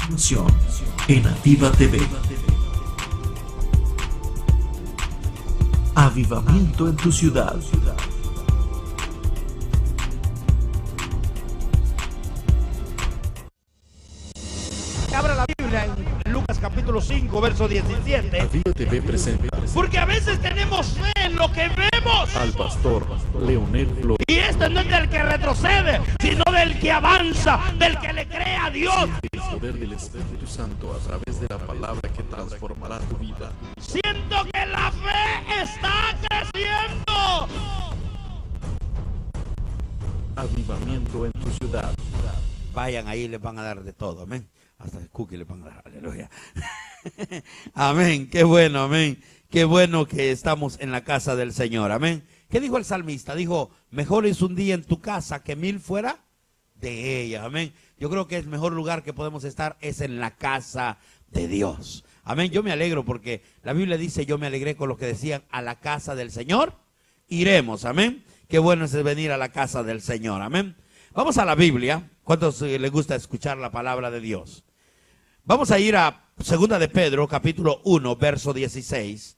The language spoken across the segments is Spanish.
continuación en Activa TV. Avivamiento en tu ciudad. Abra la Biblia en Lucas capítulo 5, verso 17. Activa TV presenta Porque a veces tenemos fe en lo que vemos. al pastor Leonel Flores. Y este no es del que retrocede, sino del que avanza, del que le cree a Dios. El poder del Espíritu Santo a través de la palabra que transformará tu vida. Siento que la fe está creciendo. Avivamiento en tu ciudad. Vayan ahí, les van a dar de todo, amén. Hasta el cookie les van a dar, aleluya. Amén, qué bueno, amén. Qué bueno que estamos en la casa del Señor, amén. ¿Qué dijo el salmista? Dijo, mejor es un día en tu casa que 1000 fuera de ella, amén. Yo creo que el mejor lugar que podemos estar es en la casa de Dios, amén. Yo me alegro porque la Biblia dice, yo me alegré con los que decían, a la casa del Señor iremos, amén. Qué bueno es venir a la casa del Señor, amén. Vamos a la Biblia. ¿Cuántos les gusta escuchar la palabra de Dios? Vamos a ir a 2 de Pedro, capítulo 1, verso 16.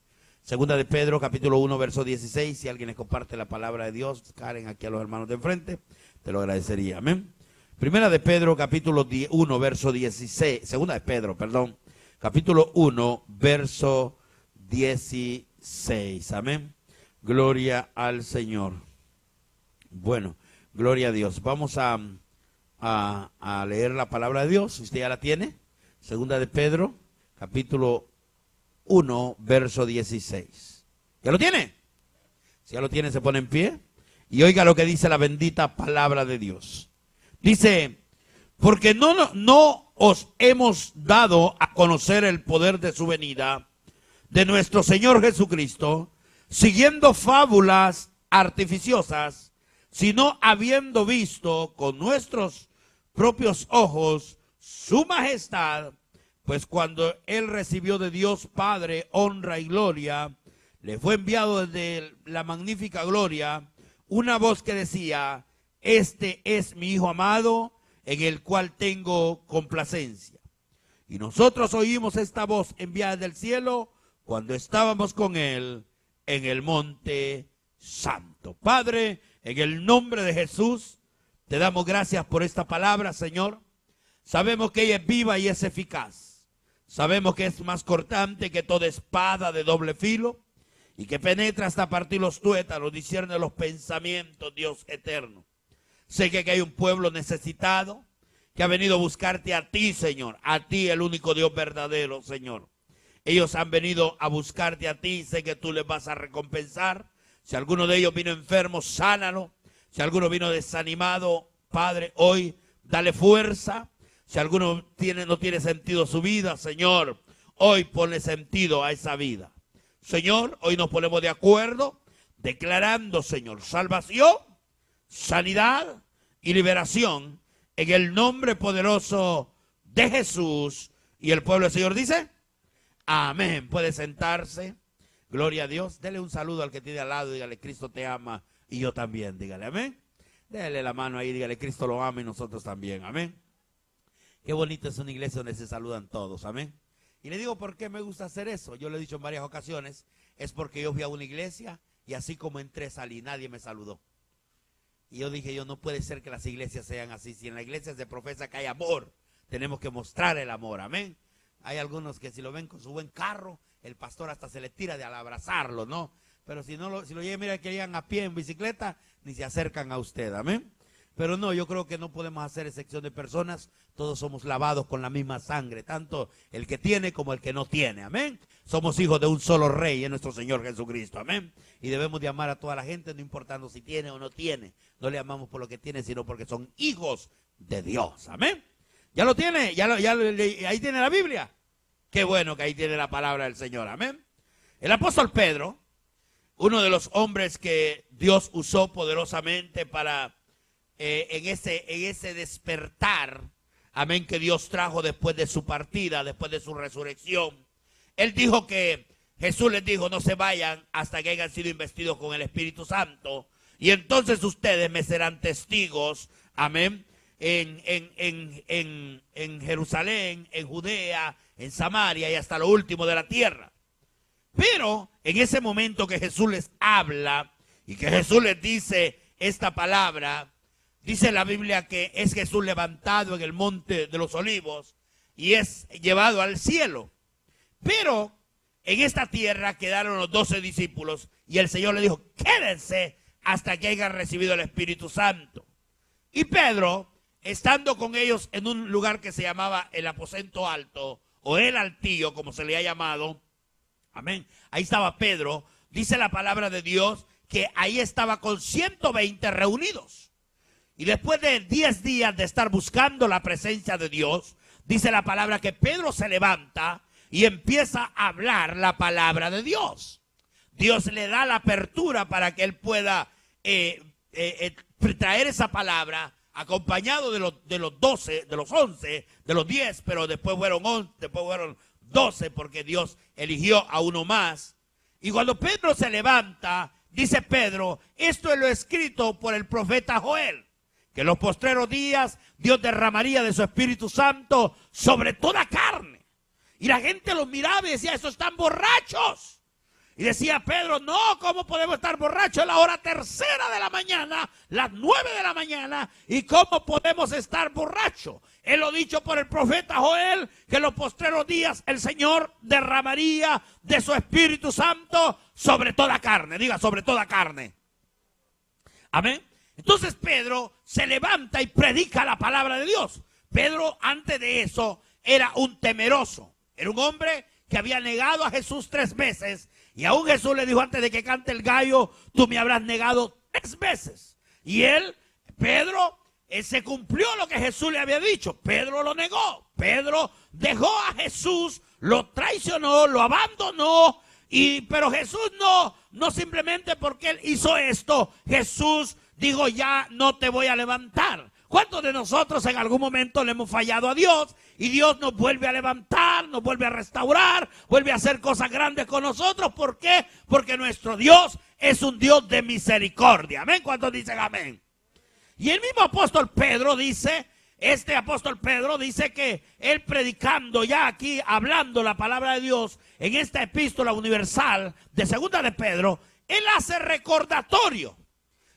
2 de Pedro, capítulo 1, verso 16. Si alguien les comparte la palabra de Dios, Karen, aquí a los hermanos de enfrente, te lo agradecería, amén. 1 de Pedro, capítulo 1, verso 16. 2 de Pedro, perdón, capítulo 1, verso 16, amén. Gloria al Señor. Bueno, gloria a Dios. Vamos a leer la palabra de Dios. ¿Usted ya la tiene? 2 de Pedro, capítulo 1, verso 16. ¿Ya lo tiene? Si ya lo tiene, se pone en pie. Y oiga lo que dice la bendita palabra de Dios. Dice, porque no os hemos dado a conocer el poder de su venida, de nuestro Señor Jesucristo, siguiendo fábulas artificiosas, sino habiendo visto con nuestros propios ojos su majestad, pues cuando él recibió de Dios Padre honra y gloria, le fue enviado desde la magnífica gloria una voz que decía, este es mi Hijo amado, en el cual tengo complacencia. Y nosotros oímos esta voz enviada del cielo cuando estábamos con él en el monte santo. Padre, en el nombre de Jesús, te damos gracias por esta palabra, Señor. Sabemos que ella es viva y es eficaz. Sabemos que es más cortante que toda espada de doble filo y que penetra hasta partir los tuétanos, discierne los pensamientos, Dios eterno. Sé que hay un pueblo necesitado que ha venido a buscarte a ti, Señor, a ti, el único Dios verdadero, Señor. Ellos han venido a buscarte a ti, sé que tú les vas a recompensar. Si alguno de ellos vino enfermo, sánalo. Si alguno vino desanimado, Padre, hoy dale fuerza. Si alguno no tiene sentido su vida, Señor, hoy ponle sentido a esa vida. Señor, hoy nos ponemos de acuerdo, declarando, Señor, salvación, sanidad y liberación en el nombre poderoso de Jesús. Y el pueblo del Señor dice, amén. Puede sentarse. Gloria a Dios. Dele un saludo al que tiene al lado. Dígale, Cristo te ama y yo también. Dígale, amén. Dele la mano ahí. Dígale, Cristo lo ama y nosotros también. Amén. Qué bonito es una iglesia donde se saludan todos. Amén. Y le digo por qué me gusta hacer eso. Yo lo he dicho en varias ocasiones. Es porque yo fui a una iglesia y así como entré salí. Nadie me saludó. Y yo dije, no puede ser que las iglesias sean así. Si en la iglesia se profesa que hay amor, tenemos que mostrar el amor. Amén. Hay algunos que si lo ven con su buen carro, el pastor hasta se le tira de al abrazarlo, ¿no? Pero si lo llegan, mira que llegan a pie en bicicleta, ni se acercan a usted, amén. Pero no, yo creo que no podemos hacer excepción de personas. Todos somos lavados con la misma sangre, tanto el que tiene como el que no tiene, amén. Somos hijos de un solo rey, es nuestro Señor Jesucristo, amén. Y debemos de amar a toda la gente, no importando si tiene o no tiene. No le amamos por lo que tiene, sino porque son hijos de Dios, amén. ¿Ya lo tiene? Ahí tiene la Biblia. Qué bueno que ahí tiene la palabra del Señor, amén. El apóstol Pedro, uno de los hombres que Dios usó poderosamente para en ese despertar, amén, que Dios trajo después de su partida, después de su resurrección. Él dijo que Jesús les dijo, no se vayan hasta que hayan sido investidos con el Espíritu Santo, y entonces ustedes me serán testigos, amén, en Jerusalén, en Judea, en Samaria y hasta lo último de la tierra. Pero en ese momento que Jesús les habla y que Jesús les dice esta palabra, dice la Biblia que es Jesús levantado en el monte de los olivos y es llevado al cielo. Pero en esta tierra quedaron los 12 discípulos y el Señor le dijo, quédense hasta que hayan recibido el Espíritu Santo. Y Pedro, estando con ellos en un lugar que se llamaba el aposento alto o el altillo, como se le ha llamado, amén, ahí estaba Pedro, dice la palabra de Dios que ahí estaba con 120 reunidos. Y después de 10 días de estar buscando la presencia de Dios, dice la palabra que Pedro se levanta y empieza a hablar la palabra de Dios. Dios le da la apertura para que él pueda traer esa palabra acompañado de los 12, de los 11, de los 10, pero después fueron 11, después fueron 12 porque Dios eligió a uno más. Y cuando Pedro se levanta, dice Pedro, esto es lo escrito por el profeta Joel, que en los postreros días Dios derramaría de su Espíritu Santo sobre toda carne. Y la gente los miraba y decía, esos están borrachos. Y decía Pedro, no, ¿cómo podemos estar borrachos a la hora tercera de la mañana, las 9 de la mañana? ¿Y cómo podemos estar borrachos? Él lo dicho por el profeta Joel, que en los postreros días el Señor derramaría de su Espíritu Santo sobre toda carne. Diga, sobre toda carne. Amén. Entonces Pedro se levanta y predica la palabra de Dios. Pedro antes de eso era un temeroso. Era un hombre que había negado a Jesús 3 veces. Y aún Jesús le dijo, antes de que cante el gallo, tú me habrás negado 3 veces. Y él, Pedro, se cumplió lo que Jesús le había dicho. Pedro lo negó. Pedro dejó a Jesús, lo traicionó, lo abandonó. Pero Jesús no simplemente porque él hizo esto, Jesús dijo, ya no te voy a levantar. ¿Cuántos de nosotros en algún momento le hemos fallado a Dios? Y Dios nos vuelve a levantar, nos vuelve a restaurar, vuelve a hacer cosas grandes con nosotros. ¿Por qué? Porque nuestro Dios es un Dios de misericordia. ¿Amén? ¿Cuántos dicen amén? Y el mismo apóstol Pedro dice, este apóstol Pedro dice que él predicando ya aquí, hablando la palabra de Dios, en esta epístola universal de segunda de Pedro, él hace recordatorio.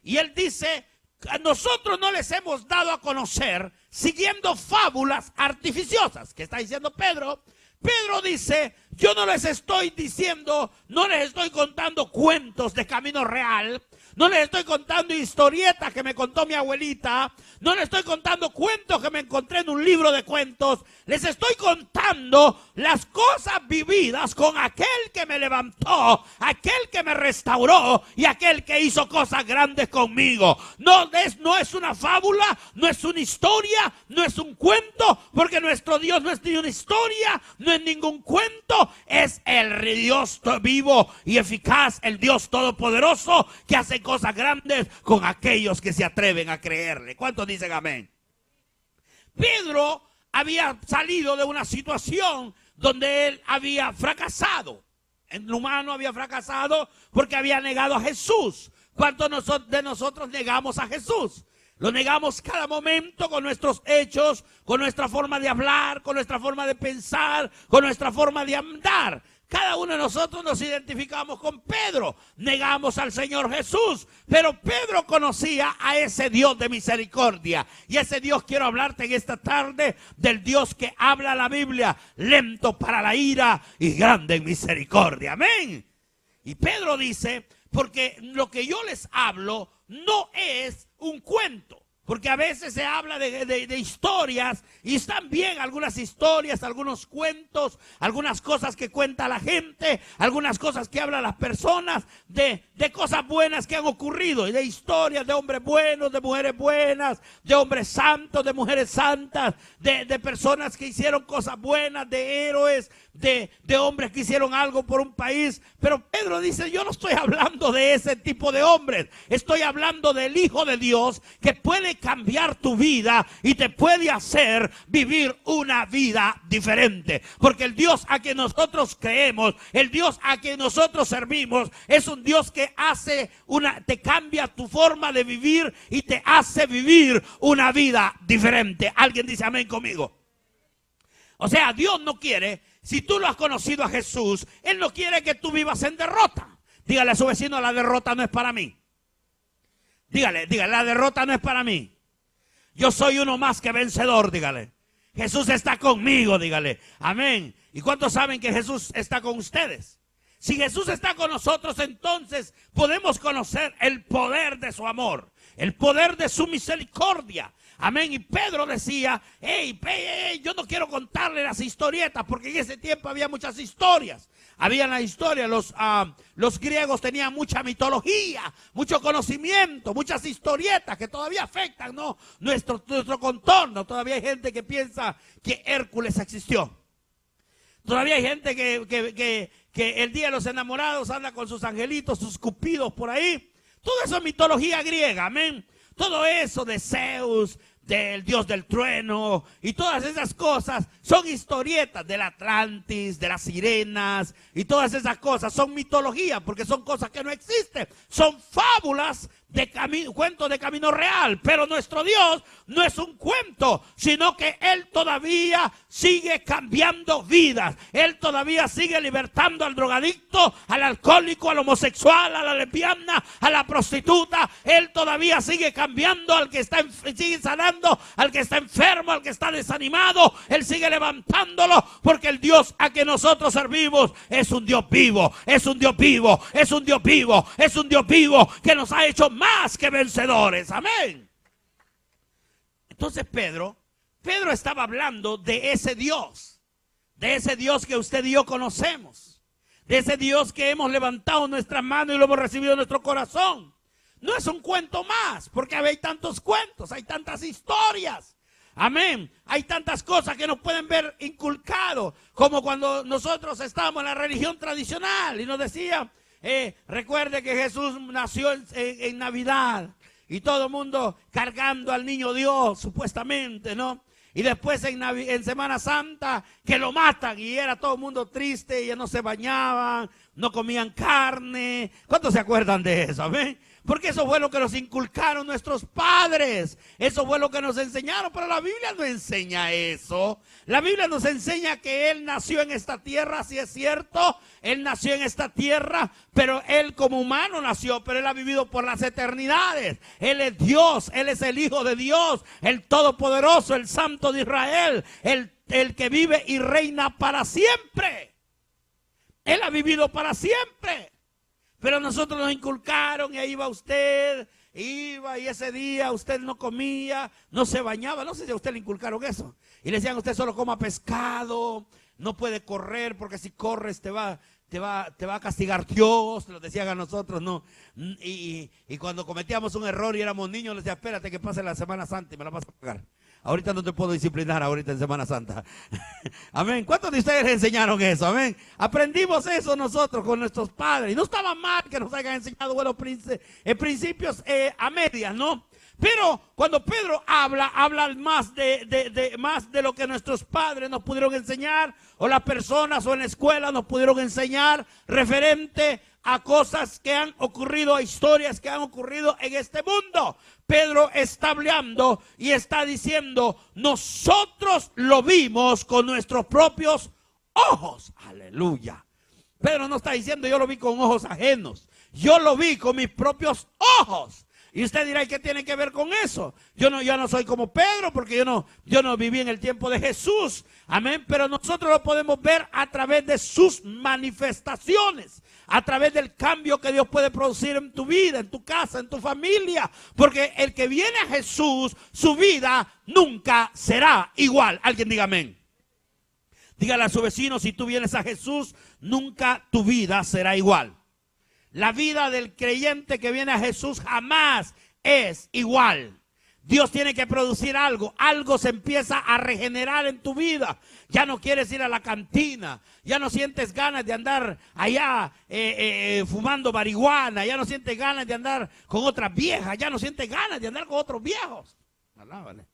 Y él dice, a nosotros no les hemos dado a conocer siguiendo fábulas artificiosas. ¿Qué está diciendo Pedro? Pedro dice, yo no les estoy diciendo, no les estoy contando cuentos de camino real, no les estoy contando historietas que me contó mi abuelita, no les estoy contando cuentos que me encontré en un libro de cuentos, les estoy contando las cosas vividas con aquel que me levantó, aquel que me restauró y aquel que hizo cosas grandes conmigo. No es una fábula, no es una historia, no es un cuento, porque nuestro Dios no es ni una historia, no es ningún cuento, es el Dios vivo y eficaz, el Dios todopoderoso que hace cosas grandes con aquellos que se atreven a creerle. ¿Cuántos dicen amén? Pedro había salido de una situación donde él había fracasado. En lo humano había fracasado porque había negado a Jesús. ¿Cuántos de nosotros negamos a Jesús? Lo negamos cada momento con nuestros hechos, con nuestra forma de hablar, con nuestra forma de pensar, con nuestra forma de andar. Cada uno de nosotros nos identificamos con Pedro, negamos al Señor Jesús, pero Pedro conocía a ese Dios de misericordia. Y ese Dios, quiero hablarte en esta tarde, del Dios que habla la Biblia, lento para la ira y grande en misericordia. Amén. Y Pedro dice, porque lo que yo les hablo no es un cuento. Porque a veces se habla de historias y están bien algunas historias, algunos cuentos, algunas cosas que cuenta la gente, algunas cosas que hablan las personas, de cosas buenas que han ocurrido, y de historias de hombres buenos, de mujeres buenas, de hombres santos, de mujeres santas, de personas que hicieron cosas buenas, de héroes, de hombres que hicieron algo por un país. Pero Pedro dice, yo no estoy hablando de ese tipo de hombres, estoy hablando del Hijo de Dios que puede cambiar tu vida y te puede hacer vivir una vida diferente. Porque el Dios a quien nosotros creemos, el Dios a quien nosotros servimos, es un Dios que te cambia tu forma de vivir y te hace vivir una vida diferente. ¿Alguien dice amén conmigo? O sea, Dios no quiere, si tú lo has conocido a Jesús, Él no quiere que tú vivas en derrota. Dígale a su vecino, la derrota no es para mí. Dígale, la derrota no es para mí. Yo soy uno más que vencedor, dígale. Jesús está conmigo, dígale. Amén. ¿Y cuántos saben que Jesús está con ustedes? Si Jesús está con nosotros, entonces podemos conocer el poder de su amor, el poder de su misericordia. Amén. Y Pedro decía, yo no quiero contarle las historietas, porque en ese tiempo había muchas historias. Había la historia, los griegos tenían mucha mitología, mucho conocimiento, muchas historietas que todavía afectan, ¿no?, nuestro contorno. Todavía hay gente que piensa que Hércules existió. Todavía hay gente que el día de los enamorados anda con sus angelitos, sus cupidos por ahí. Todo eso es mitología griega, amén. Todo eso de Zeus, del dios del trueno y todas esas cosas son historietas del Atlantis, de las sirenas, y todas esas cosas son mitología porque son cosas que no existen, son fábulas cuentos de camino real. Pero nuestro Dios no es un cuento, sino que Él todavía sigue cambiando vidas. Él todavía sigue libertando al drogadicto, al alcohólico, al homosexual, a la lesbiana, a la prostituta. Él todavía sigue cambiando al que sigue sanando al que está enfermo, al que está desanimado. Él sigue levantándolo, porque el Dios a que nosotros servimos es un Dios vivo, es un Dios vivo, es un Dios vivo, es un Dios vivo que nos ha hecho más que vencedores. Amén. Entonces Pedro estaba hablando de ese Dios que usted y yo conocemos, de ese Dios que hemos levantado nuestras manos y lo hemos recibido en nuestro corazón. No es un cuento más, porque hay tantos cuentos, hay tantas historias. Amén. Hay tantas cosas que nos pueden ver inculcados, como cuando nosotros estábamos en la religión tradicional y nos decían, recuerde que Jesús nació en Navidad, y todo el mundo cargando al niño Dios, supuestamente, ¿no? Y después en Semana Santa que lo matan, y era todo el mundo triste, y ya no se bañaban, no comían carne. ¿Cuántos se acuerdan de eso? Amén. Porque eso fue lo que nos inculcaron nuestros padres. Eso fue lo que nos enseñaron. Pero la Biblia no enseña eso. La Biblia nos enseña que Él nació en esta tierra. Sí es cierto, Él nació en esta tierra, pero Él como humano nació, pero Él ha vivido por las eternidades. Él es Dios, Él es el Hijo de Dios, el Todopoderoso, el Santo de Israel, el que vive y reina para siempre. Él ha vivido para siempre. Pero nosotros nos inculcaron, y ahí iba usted, y ese día usted no comía, no se bañaba. No sé si a usted le inculcaron eso. Y le decían, usted solo coma pescado, no puede correr, porque si corres te va a castigar Dios. Lo decían a nosotros, ¿no? Y cuando cometíamos un error y éramos niños, le decía, espérate que pase la Semana Santa y me la vas a pagar. Ahorita no te puedo disciplinar, ahorita en Semana Santa. Amén. ¿Cuántos de ustedes les enseñaron eso? Amén. Aprendimos eso nosotros con nuestros padres. Y no estaba mal que nos hayan enseñado buenos principios a medias, ¿no? Pero cuando Pedro habla más de lo que nuestros padres nos pudieron enseñar, o las personas o en la escuela nos pudieron enseñar, referente a cosas que han ocurrido, a historias que han ocurrido en este mundo. Pedro está hablando y está diciendo, nosotros lo vimos con nuestros propios ojos. Aleluya. Pedro no está diciendo, yo lo vi con ojos ajenos. Yo lo vi con mis propios ojos. Y usted dirá, ¿y qué tiene que ver con eso? Yo no soy como Pedro, porque yo no viví en el tiempo de Jesús. Amén. Pero nosotros lo podemos ver a través de sus manifestaciones, a través del cambio que Dios puede producir en tu vida, en tu casa, en tu familia. Porque el que viene a Jesús, su vida nunca será igual. Alguien diga amén. Dígale a su vecino, si tú vienes a Jesús, nunca tu vida será igual. La vida del creyente que viene a Jesús jamás es igual. Dios tiene que producir algo. Algo se empieza a regenerar en tu vida. Ya no quieres ir a la cantina. Ya no sientes ganas de andar allá fumando marihuana. Ya no sientes ganas de andar con otras viejas. Ya no sientes ganas de andar con otros viejos. Alábale.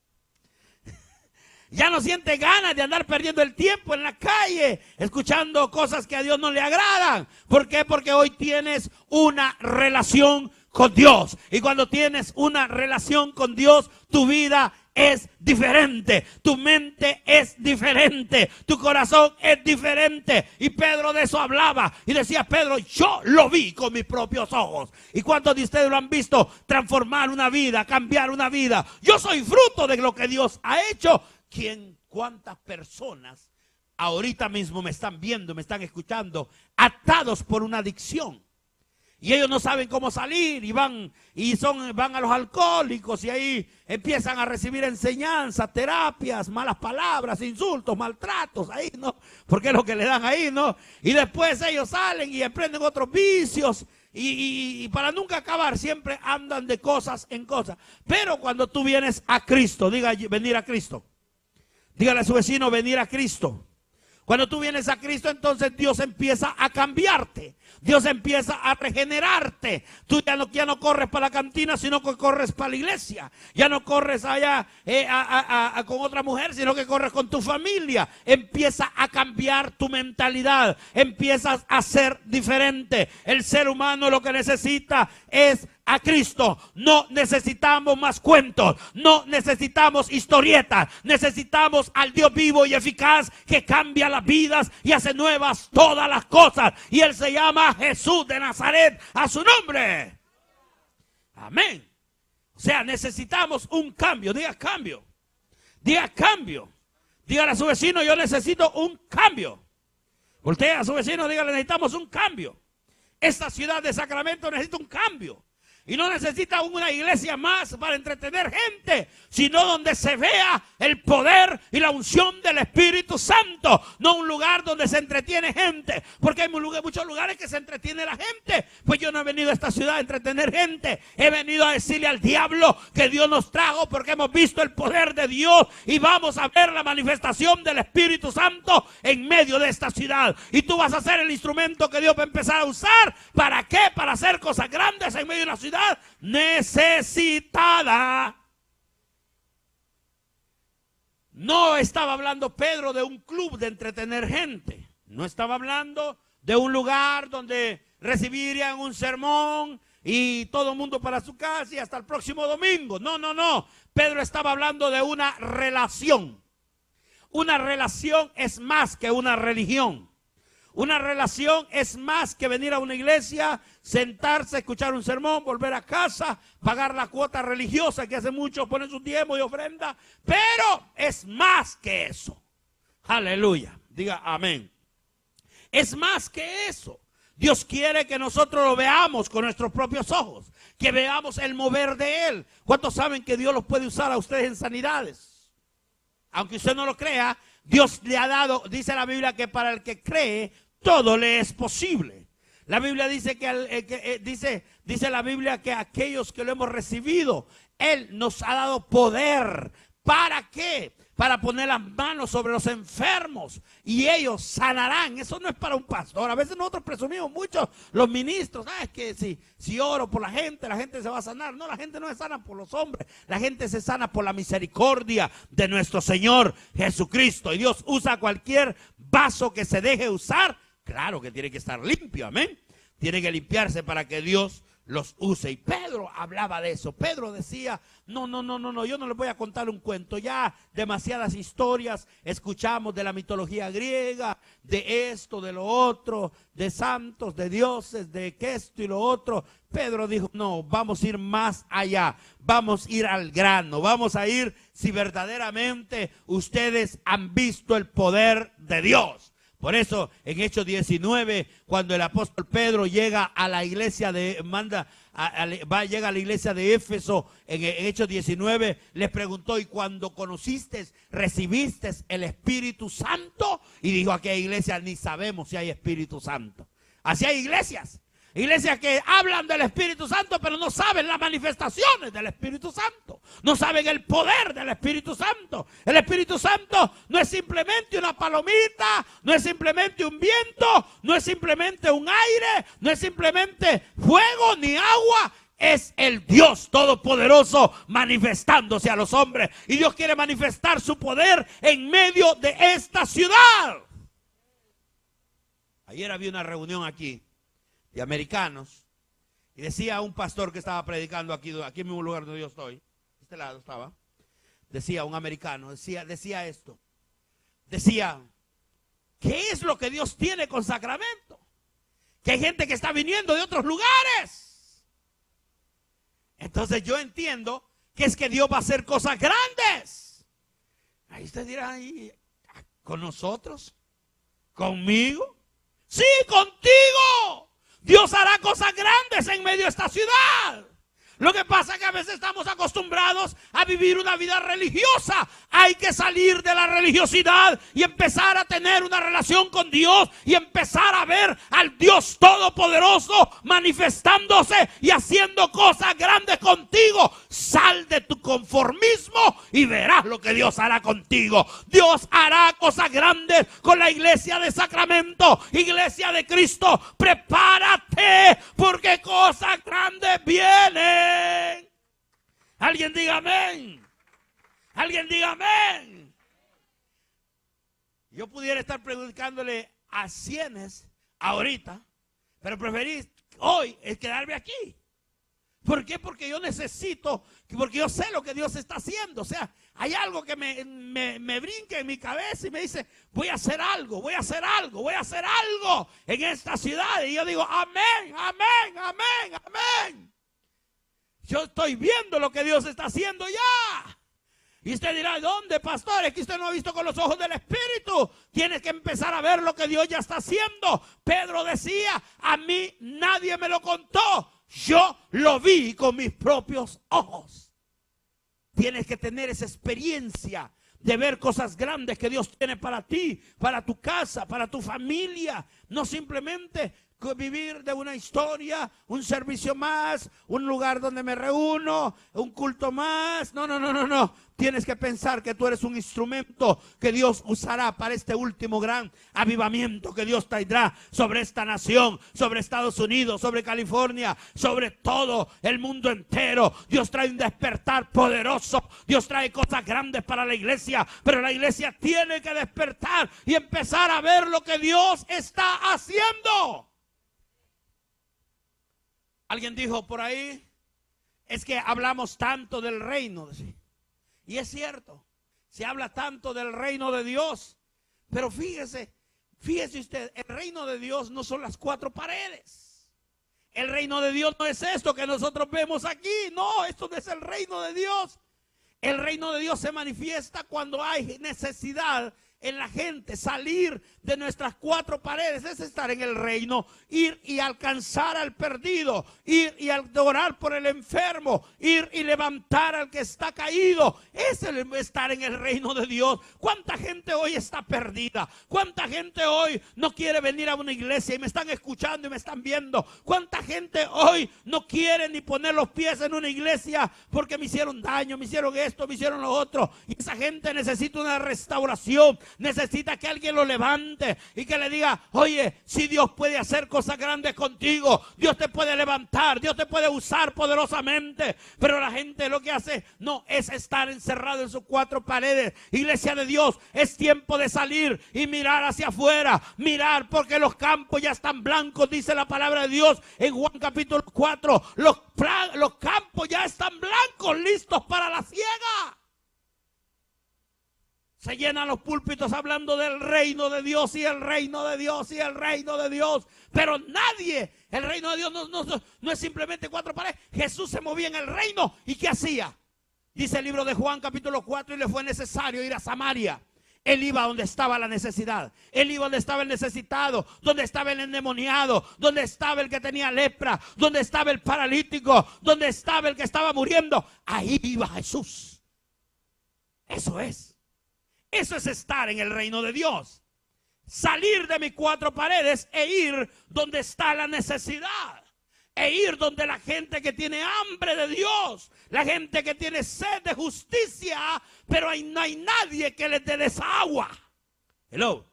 Ya no siente ganas de andar perdiendo el tiempo en la calle, escuchando cosas que a Dios no le agradan. ¿Por qué? Porque hoy tienes una relación con Dios. Y cuando tienes una relación con Dios, tu vida es diferente, tu mente es diferente, tu corazón es diferente. Y Pedro de eso hablaba y decía: Pedro, yo lo vi con mis propios ojos. ¿Y cuántos de ustedes lo han visto transformar una vida, cambiar una vida? Yo soy fruto de lo que Dios ha hecho. ¿Cuántas personas ahorita mismo me están viendo, me están escuchando, atados por una adicción? Y ellos no saben cómo salir y van a los alcohólicos y ahí empiezan a recibir enseñanzas, terapias, malas palabras, insultos, maltratos, ahí, ¿no? Porque es lo que le dan ahí, ¿no? Y después ellos salen y emprenden otros vicios y para nunca acabar siempre andan de cosas en cosas. Pero cuando tú vienes a Cristo, diga venir a Cristo. Dígale a su vecino: venir a Cristo. Cuando tú vienes a Cristo, entonces Dios empieza a cambiarte. Dios empieza a regenerarte. Tú ya no corres para la cantina, sino que corres para la iglesia. Ya no corres allá con otra mujer, sino que corres con tu familia. Empieza a cambiar tu mentalidad. Empiezas a ser diferente. El ser humano lo que necesita es a Cristo. No necesitamos más cuentos, no necesitamos historietas, necesitamos al Dios vivo y eficaz que cambia las vidas y hace nuevas todas las cosas. Y Él se llama Jesús de Nazaret, a su nombre. Amén. O sea, necesitamos un cambio. Diga cambio. Diga cambio. Dígale a su vecino: yo necesito un cambio. Voltea a su vecino, dígale: necesitamos un cambio. Esta ciudad de Sacramento necesita un cambio. Y no necesita una iglesia más para entretener gente, sino donde se vea el poder y la unción del Espíritu Santo. No un lugar donde se entretiene gente, porque hay muchos lugares que se entretiene la gente. Pues yo no he venido a esta ciudad a entretener gente. He venido a decirle al diablo que Dios nos trajo porque hemos visto el poder de Dios y vamos a ver la manifestación del Espíritu Santo en medio de esta ciudad. Y tú vas a ser el instrumento que Dios va a empezar a usar. ¿Para qué? Para hacer cosas grandes en medio de una ciudad necesitada. No estaba hablando Pedro de un club de entretener gente. No estaba hablando de un lugar donde recibirían un sermón y todo el mundo para su casa y hasta el próximo domingo. No, no, no. Pedro estaba hablando de una relación. Una relación es más que una religión. Una relación es más que venir a una iglesia, sentarse, escuchar un sermón, volver a casa, pagar la cuota religiosa que hace muchos ponen sus diezmos y ofrenda. Pero es más que eso. Aleluya. Diga amén. Es más que eso. Dios quiere que nosotros lo veamos con nuestros propios ojos, que veamos el mover de Él. ¿Cuántos saben que Dios los puede usar a ustedes en sanidades? Aunque usted no lo crea, Dios le ha dado, dice la Biblia, que para el que cree, todo le es posible. La Biblia dice dice la Biblia que aquellos que lo hemos recibido, Él nos ha dado poder. ¿Para qué? Para poner las manos sobre los enfermos y ellos sanarán. Eso no es para un pastor. A veces nosotros presumimos mucho, los ministros, es que si oro por la gente se va a sanar. No, la gente no se sana por los hombres, la gente se sana por la misericordia de nuestro Señor Jesucristo. Y Dios usa cualquier vaso que se deje usar. Claro que tiene que estar limpio, amén. Tiene que limpiarse para que Dios los use. Y Pedro hablaba de eso. Pedro decía: no, yo no les voy a contar un cuento. Ya demasiadas historias escuchamos de la mitología griega, de esto, de lo otro, de santos, de dioses, de que esto y lo otro. Pedro dijo: no, vamos a ir más allá, vamos a ir al grano, vamos a ir si verdaderamente ustedes han visto el poder de Dios. Por eso en Hechos 19, cuando el apóstol Pedro llega a la iglesia llega a la iglesia de Éfeso, en Hechos 19, les preguntó: ¿y cuando conociste, recibiste el Espíritu Santo? Y dijo: aquella iglesia ni sabemos si hay Espíritu Santo. Así hay iglesias que hablan del Espíritu Santo, pero no saben las manifestaciones del Espíritu Santo. No saben el poder del Espíritu Santo. El Espíritu Santo no es simplemente una palomita, no es simplemente un viento, no es simplemente un aire, no es simplemente fuego ni agua. es el Dios Todopoderoso manifestándose a los hombres. Y Dios quiere manifestar su poder en medio de esta ciudad. Ayer había una reunión aquí de americanos y decía un pastor que estaba predicando aquí en el mismo lugar donde yo estoy, este lado estaba, decía un americano, decía esto, decía, ¿qué es lo que Dios tiene con Sacramento? Que hay gente que está viniendo de otros lugares. Entonces yo entiendo que es que Dios va a hacer cosas grandes. Ahí usted dirá, ¿con nosotros? ¿Conmigo? Sí, contigo. Dios hará cosas grandes en medio de esta ciudad. Lo que pasa es que a veces estamos acostumbrados a vivir una vida religiosa. Hay que salir de la religiosidad y empezar a tener una relación con Dios y empezar a ver al Dios Todopoderoso manifestándose y haciendo cosas grandes contigo. Sal de tu conformismo y verás lo que Dios hará contigo. Dios hará cosas grandes con la iglesia de Sacramento, iglesia de Cristo. Prepárate porque cosas grandes vienen. Alguien diga amén. Alguien diga amén. Yo pudiera estar predicándole a cienes ahorita, pero preferí hoy quedarme aquí. ¿Por qué? Porque yo necesito, porque yo sé lo que Dios está haciendo. O sea, hay algo que me brinca en mi cabeza y me dice, voy a hacer algo, voy a hacer algo, voy a hacer algo en esta ciudad. Y yo digo, amén, amén, amén, amén. Yo estoy viendo lo que Dios está haciendo ya. Y usted dirá, ¿dónde, pastor? Es que usted no ha visto con los ojos del Espíritu. Tienes que empezar a ver lo que Dios ya está haciendo. Pedro decía, a mí nadie me lo contó. Yo lo vi con mis propios ojos. Tienes que tener esa experiencia de ver cosas grandes que Dios tiene para ti, para tu casa, para tu familia. No simplemente vivir de una historia, un servicio más, un lugar donde me reúno, un culto más. No, no, no, no, no. Tienes que pensar que tú eres un instrumento que Dios usará para este último gran avivamiento que Dios traerá sobre esta nación, sobre Estados Unidos, sobre California, sobre todo el mundo entero. Dios trae un despertar poderoso. Dios trae cosas grandes para la iglesia, pero la iglesia tiene que despertar y empezar a ver lo que Dios está haciendo. Alguien dijo por ahí, es que hablamos tanto del reino. Y es cierto, se habla tanto del reino de Dios. Pero fíjese usted, el reino de Dios no son las cuatro paredes. El reino de Dios no es esto que nosotros vemos aquí. No, esto no es el reino de Dios. El reino de Dios se manifiesta cuando hay necesidad en la gente. Salir de nuestras cuatro paredes es estar en el reino, ir y alcanzar al perdido, ir y adorar por el enfermo, ir y levantar al que está caído. Es el estar en el reino de Dios. ¿Cuánta gente hoy está perdida? ¿Cuánta gente hoy no quiere venir a una iglesia y me están escuchando y me están viendo? ¿Cuánta gente hoy no quiere ni poner los pies en una iglesia porque me hicieron daño, me hicieron esto, me hicieron lo otro? Y esa gente necesita una restauración, necesita que alguien lo levante y que le diga, oye, si Dios puede hacer cosas grandes contigo, Dios te puede levantar, Dios te puede usar poderosamente. Pero la gente lo que hace no es estar encerrado en sus cuatro paredes. Iglesia de Dios, es tiempo de salir y mirar hacia afuera, mirar porque los campos ya están blancos, dice la palabra de Dios en Juan capítulo 4. Los campos ya están blancos, listos para la siega. Se llenan los púlpitos hablando del reino de Dios y el reino de Dios y el reino de Dios. Pero nadie, el reino de Dios no es simplemente cuatro paredes. Jesús se movía en el reino. ¿Y qué hacía? Dice el libro de Juan capítulo 4, y le fue necesario ir a Samaria. Él iba donde estaba la necesidad. Él iba donde estaba el necesitado, donde estaba el endemoniado, donde estaba el que tenía lepra, donde estaba el paralítico, donde estaba el que estaba muriendo. Ahí iba Jesús. Eso es. Eso es estar en el reino de Dios. Salir de mis cuatro paredes e ir donde está la necesidad. E ir donde la gente que tiene hambre de Dios, la gente que tiene sed de justicia, pero no hay nadie que les dé esa agua. Hello.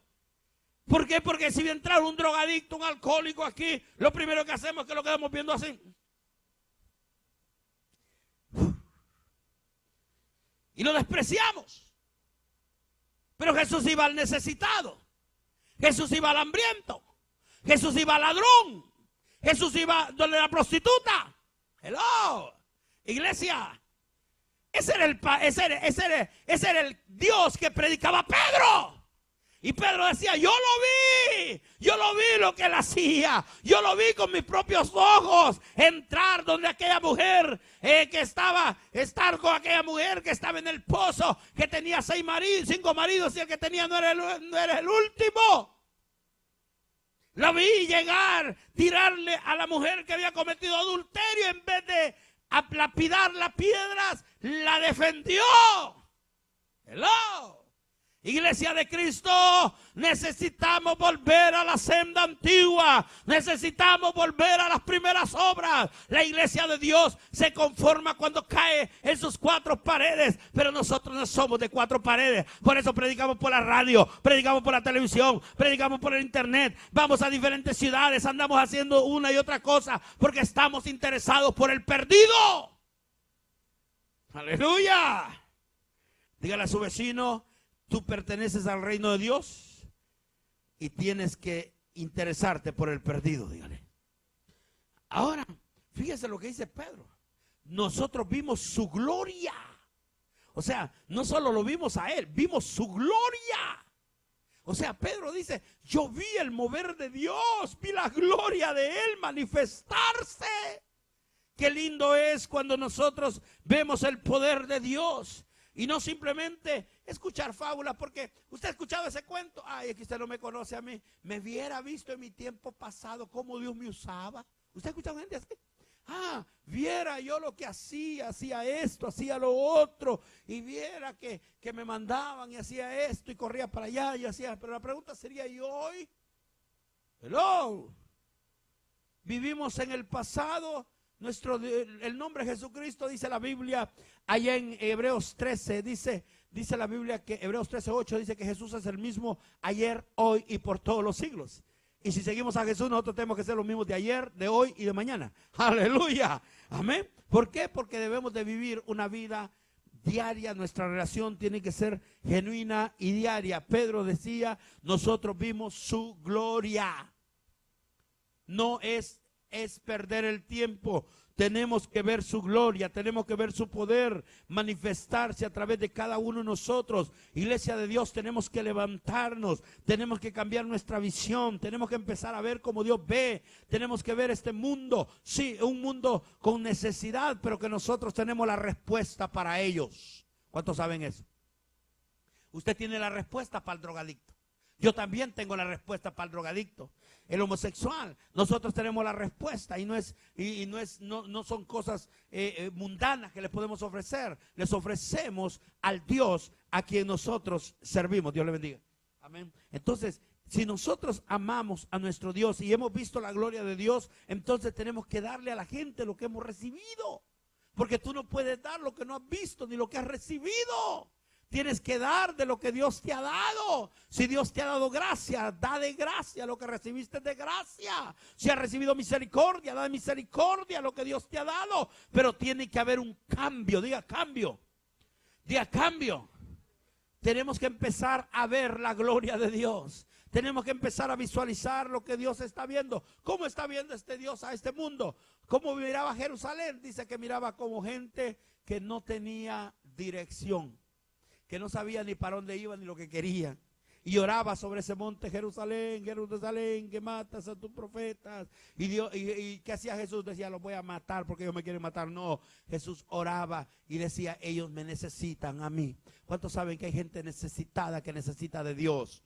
¿Por qué? Porque si entra un drogadicto, un alcohólico aquí, lo primero que hacemos es que lo quedamos viendo así. y lo despreciamos. Pero Jesús iba al necesitado, Jesús iba al hambriento, Jesús iba al ladrón, Jesús iba donde la prostituta. Hello, iglesia. Ese era el Dios que predicaba Pedro. Y Pedro decía, yo lo vi lo que él hacía, yo lo vi con mis propios ojos, entrar donde aquella mujer estar con aquella mujer que estaba en el pozo, que tenía 5 maridos y el que tenía no era el último. Lo vi llegar, tirarle a la mujer que había cometido adulterio, en vez de lapidar las piedras, la defendió. Hello. Iglesia de Cristo, necesitamos volver a la senda antigua, necesitamos volver a las primeras obras. La iglesia de Dios se conforma cuando cae en sus 4 paredes, pero nosotros no somos de 4 paredes. Por eso predicamos por la radio, predicamos por la televisión, predicamos por el internet, vamos a diferentes ciudades, andamos haciendo una y otra cosa, porque estamos interesados por el perdido. Aleluya. Dígale a su vecino, tú perteneces al reino de Dios y tienes que interesarte por el perdido, dígale. Ahora, fíjese lo que dice Pedro. Nosotros vimos su gloria. O sea, no solo lo vimos a él, vimos su gloria. O sea, Pedro dice, yo vi el mover de Dios, vi la gloria de él manifestarse. Qué lindo es cuando nosotros vemos el poder de Dios. Y no simplemente escuchar fábulas, porque usted ha escuchado ese cuento. Ay, es que usted no me conoce a mí. Me hubiera visto en mi tiempo pasado cómo Dios me usaba. ¿Usted ha escuchado gente así? Viera yo lo que hacía esto, hacía lo otro. Y viera que me mandaban y hacía esto y corría para allá y hacía. Pero la pregunta sería, ¿y hoy? Hello. Vivimos en el pasado. El nombre Jesucristo, dice la Biblia, allá en Hebreos 13, dice la Biblia que Hebreos 13:8 dice que Jesús es el mismo ayer, hoy y por todos los siglos. Y si seguimos a Jesús, nosotros tenemos que ser los mismos de ayer, de hoy y de mañana. Aleluya, amén. ¿Por qué? Porque debemos de vivir una vida diaria, nuestra relación tiene que ser genuina y diaria. Pedro decía, nosotros vimos su gloria. No es perder el tiempo. Tenemos que ver su gloria, tenemos que ver su poder manifestarse a través de cada uno de nosotros. Iglesia de Dios, tenemos que levantarnos, tenemos que cambiar nuestra visión, tenemos que empezar a ver como Dios ve, tenemos que ver este mundo, sí, un mundo con necesidad, pero que nosotros tenemos la respuesta para ellos. ¿Cuántos saben eso? Usted tiene la respuesta para el drogadicto. Yo también tengo la respuesta para el drogadicto. El homosexual, nosotros tenemos la respuesta y no son cosas mundanas que les podemos ofrecer. Les ofrecemos al Dios a quien nosotros servimos. Dios le bendiga. Amén. Entonces, si nosotros amamos a nuestro Dios y hemos visto la gloria de Dios, entonces tenemos que darle a la gente lo que hemos recibido. Porque tú no puedes dar lo que no has visto ni lo que has recibido. Tienes que dar de lo que Dios te ha dado. Si Dios te ha dado gracia, da de gracia lo que recibiste de gracia. Si has recibido misericordia, da de misericordia lo que Dios te ha dado. Pero tiene que haber un cambio. Diga cambio. Diga cambio. Tenemos que empezar a ver la gloria de Dios. Tenemos que empezar a visualizar lo que Dios está viendo. ¿Cómo está viendo este Dios a este mundo? ¿Cómo miraba Jerusalén? Dice que miraba como gente que no tenía dirección, que no sabía ni para dónde iba ni lo que quería. Y oraba sobre ese monte, Jerusalén, Jerusalén, que matas a tus profetas. ¿Y qué hacía Jesús? Decía, los voy a matar porque ellos me quieren matar. No, Jesús oraba y decía, ellos me necesitan a mí. ¿Cuántos saben que hay gente necesitada que necesita de Dios?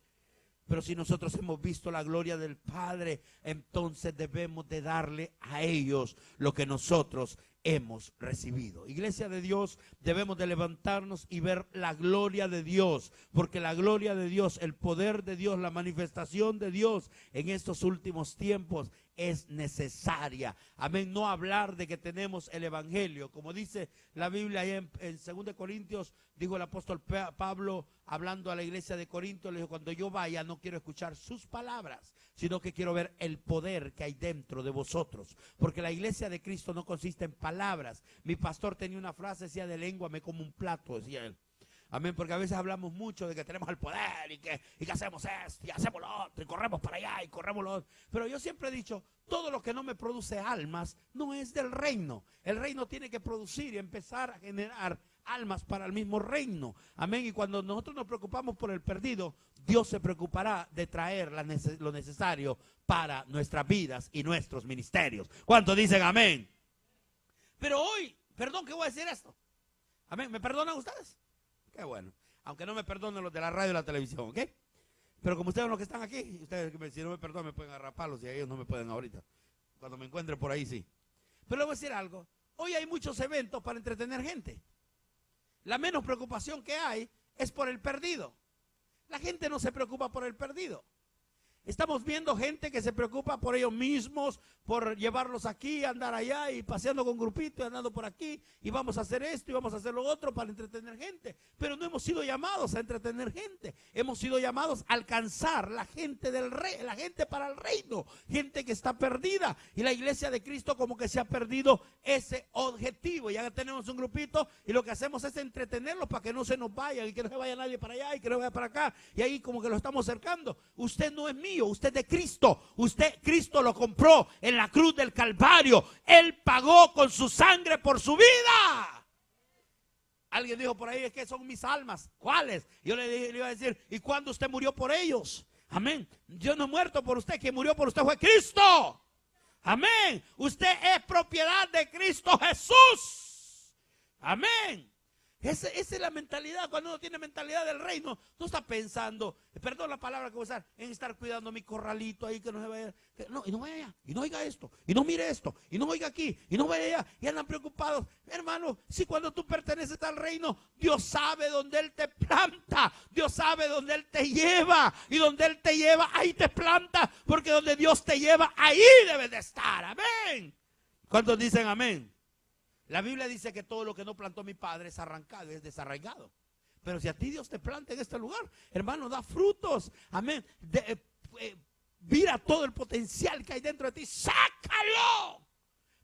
Pero si nosotros hemos visto la gloria del Padre, entonces debemos de darle a ellos lo que nosotros hemos recibido. Iglesia de Dios, debemos de levantarnos y ver la gloria de Dios, porque la gloria de Dios, el poder de Dios, la manifestación de Dios en estos últimos tiempos es necesaria. Amén. No hablar de que tenemos el evangelio. Como dice la Biblia ahí en 2 Corintios, dijo el apóstol Pablo, hablando a la iglesia de Corinto, le dijo: cuando yo vaya no quiero escuchar sus palabras, sino que quiero ver el poder que hay dentro de vosotros. Porque la iglesia de Cristo no consiste en palabras. Mi pastor tenía una frase, decía: de lengua me como un plato, decía él. Amén, porque a veces hablamos mucho de que tenemos el poder y que hacemos esto y hacemos lo otro y corremos para allá y corremos lo otro. Pero yo siempre he dicho, todo lo que no me produce almas no es del reino. El reino tiene que producir y empezar a generar almas para el mismo reino. Amén, y cuando nosotros nos preocupamos por el perdido, Dios se preocupará de traer lo necesario para nuestras vidas y nuestros ministerios. ¿Cuántos dicen amén? Pero hoy, perdón que voy a decir esto. Amén, ¿me perdonan ustedes? Qué bueno, aunque no me perdonen los de la radio y la televisión, ¿ok? Pero como ustedes son los que están aquí, ustedes si no me perdonan me pueden agarrar palos y ellos no me pueden ahorita. Cuando me encuentren por ahí sí. Pero les voy a decir algo, hoy hay muchos eventos para entretener gente. La menos preocupación que hay es por el perdido. La gente no se preocupa por el perdido. Estamos viendo gente que se preocupa por ellos mismos, por llevarlos aquí, andar allá y paseando con grupitos y andando por aquí y vamos a hacer esto y vamos a hacer lo otro para entretener gente. Pero no hemos sido llamados a entretener gente, hemos sido llamados a alcanzar la gente del rey, la gente para el reino, gente que está perdida. Y la iglesia de Cristo como que se ha perdido ese objetivo. Ya tenemos un grupito y lo que hacemos es entretenerlos para que no se nos vayan y que no se vaya nadie para allá y que no vaya para acá. Y ahí como que lo estamos acercando. Usted no es mío. Usted es de Cristo. Cristo lo compró en la cruz del Calvario. Él pagó con su sangre por su vida. Alguien dijo por ahí: es que son mis almas. ¿Cuáles? Yo le iba a decir: ¿y cuándo usted murió por ellos? Amén. Yo no he muerto por usted. Quien murió por usted fue Cristo. Amén. Usted es propiedad de Cristo Jesús. Amén. Esa es la mentalidad. Cuando uno tiene mentalidad del reino, no está pensando, perdón la palabra que voy a usar, en estar cuidando mi corralito ahí que no se vaya, y no vaya allá, y no oiga esto, y no mire esto, y no oiga aquí, y no vaya allá, y andan preocupados. Hermano, si cuando tú perteneces al reino, Dios sabe dónde Él te planta, Dios sabe dónde Él te lleva, y donde Él te lleva, ahí te planta, porque donde Dios te lleva, ahí debes de estar. Amén. ¿Cuántos dicen amén? La Biblia dice que todo lo que no plantó mi padre es arrancado, es desarraigado. Pero si a ti Dios te planta en este lugar, hermano, da frutos. Amén. Mira todo el potencial que hay dentro de ti. ¡Sácalo!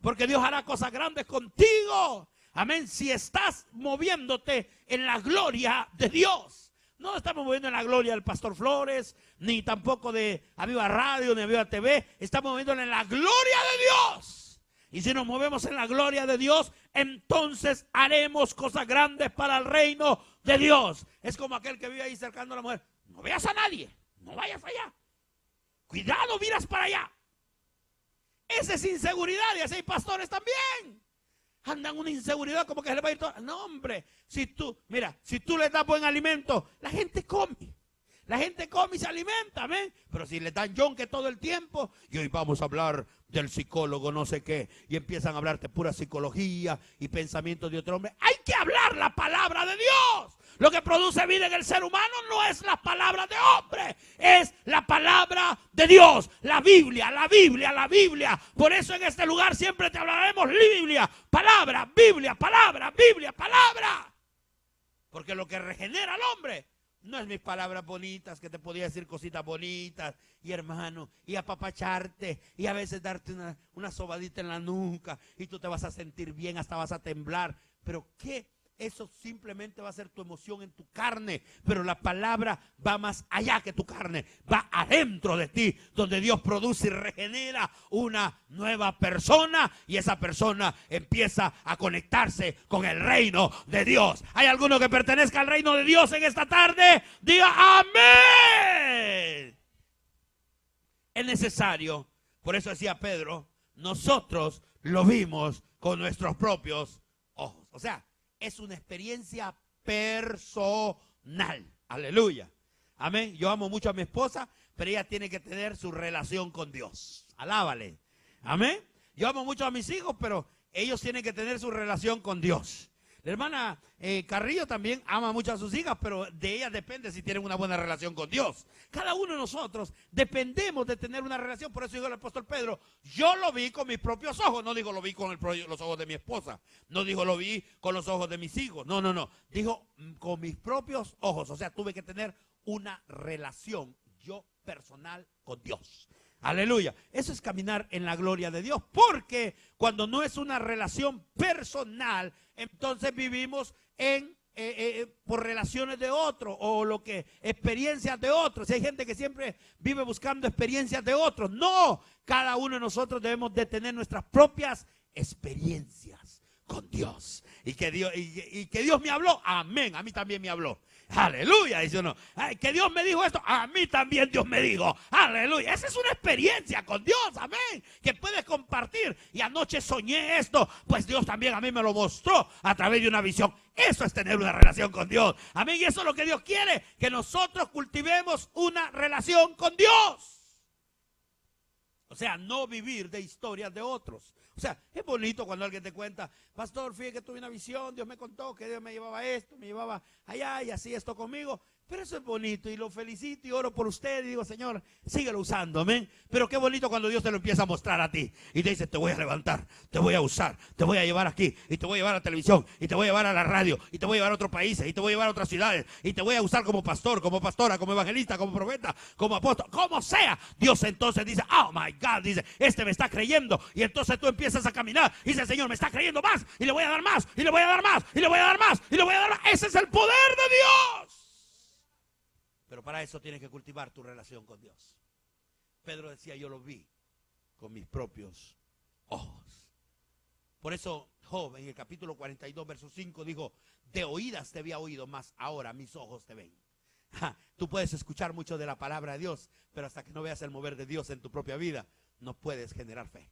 Porque Dios hará cosas grandes contigo. Amén. Si estás moviéndote en la gloria de Dios. No estamos moviendo en la gloria del Pastor Flores, ni tampoco de Aviva Radio, ni Aviva TV. Estamos moviendo en la gloria de Dios. Y si nos movemos en la gloria de Dios, entonces haremos cosas grandes para el reino de Dios. Es como aquel que vive ahí cercando a la mujer: no veas a nadie, no vayas allá. Cuidado, miras para allá. Esa es inseguridad, y así hay pastores también. Andan una inseguridad como que se le va a ir todo. No, hombre, si tú les das buen alimento, la gente come. La gente come y se alimenta, amén. Pero si le dan yonque todo el tiempo, y hoy vamos a hablar del psicólogo no sé qué, y empiezan a hablarte pura psicología y pensamientos de otro hombre. Hay que hablar la palabra de Dios. Lo que produce vida en el ser humano no es la palabra de hombre, es la palabra de Dios. La Biblia, la Biblia, la Biblia. Por eso en este lugar siempre te hablaremos Biblia, palabra, Biblia, palabra, Biblia, palabra. Porque lo que regenera al hombre no es mis palabras bonitas, que te podía decir cositas bonitas, y hermano, y apapacharte, y a veces darte una sobadita en la nuca, y tú te vas a sentir bien, hasta vas a temblar. Pero ¿qué? Eso simplemente va a ser tu emoción en tu carne, pero la palabra va más allá que tu carne, va adentro de ti, donde Dios produce y regenera una nueva persona, y esa persona empieza a conectarse con el reino de Dios. ¿Hay alguno que pertenezca al reino de Dios en esta tarde? Diga amén. Es necesario, por eso decía Pedro, nosotros lo vimos con nuestros propios ojos. O sea, es una experiencia personal. Aleluya. Amén. Yo amo mucho a mi esposa, pero ella tiene que tener su relación con Dios. Alábale. Amén. Yo amo mucho a mis hijos, pero ellos tienen que tener su relación con Dios. La hermana Carrillo también ama mucho a sus hijas, pero de ellas depende si tienen una buena relación con Dios. Cada uno de nosotros dependemos de tener una relación. Por eso dijo el apóstol Pedro, yo lo vi con mis propios ojos. No digo lo vi con los ojos de mi esposa. No dijo lo vi con los ojos de mis hijos. No, no, no. Dijo con mis propios ojos. O sea, tuve que tener una relación yo personal con Dios. Aleluya. Eso es caminar en la gloria de Dios. Porque cuando no es una relación personal, entonces vivimos por relaciones de otros o experiencias de otros. Hay gente que siempre vive buscando experiencias de otros. No, cada uno de nosotros debemos de tener nuestras propias experiencias con Dios. Y que Dios me habló. Amén. A mí también me habló. Aleluya, dice uno. Ay, que Dios me dijo esto, a mí también Dios me dijo. Aleluya, esa es una experiencia con Dios, amén, que puedes compartir. Y anoche soñé esto, pues Dios también a mí me lo mostró a través de una visión. Eso es tener una relación con Dios, amén. Y eso es lo que Dios quiere, que nosotros cultivemos una relación con Dios. O sea, no vivir de historias de otros. O sea, es bonito cuando alguien te cuenta, pastor, fíjate que tuve una visión, Dios me contó que Dios me llevaba esto, me llevaba allá y así esto conmigo. Pero eso es bonito y lo felicito y oro por usted y digo, Señor, síguelo usando, amén. Pero qué bonito cuando Dios te lo empieza a mostrar a ti y te dice, te voy a levantar, te voy a usar, te voy a llevar aquí y te voy a llevar a la televisión y te voy a llevar a la radio y te voy a llevar a otros países y te voy a llevar a otras ciudades y te voy a usar como pastor, como pastora, como evangelista, como profeta, como apóstol, como sea. Dios entonces dice, oh my God, dice, este me está creyendo. Y entonces tú empiezas a caminar y dice, Señor, me está creyendo más y le voy a dar más y le voy a dar más y le voy a dar más y le voy a dar más. Ese es el poder de Dios. Pero para eso tienes que cultivar tu relación con Dios. Pedro decía, yo lo vi con mis propios ojos. Por eso Job en el capítulo 42, verso 5 dijo, de oídas te había oído, mas ahora mis ojos te ven. Tú puedes escuchar mucho de la palabra de Dios, pero hasta que no veas el mover de Dios en tu propia vida, no puedes generar fe.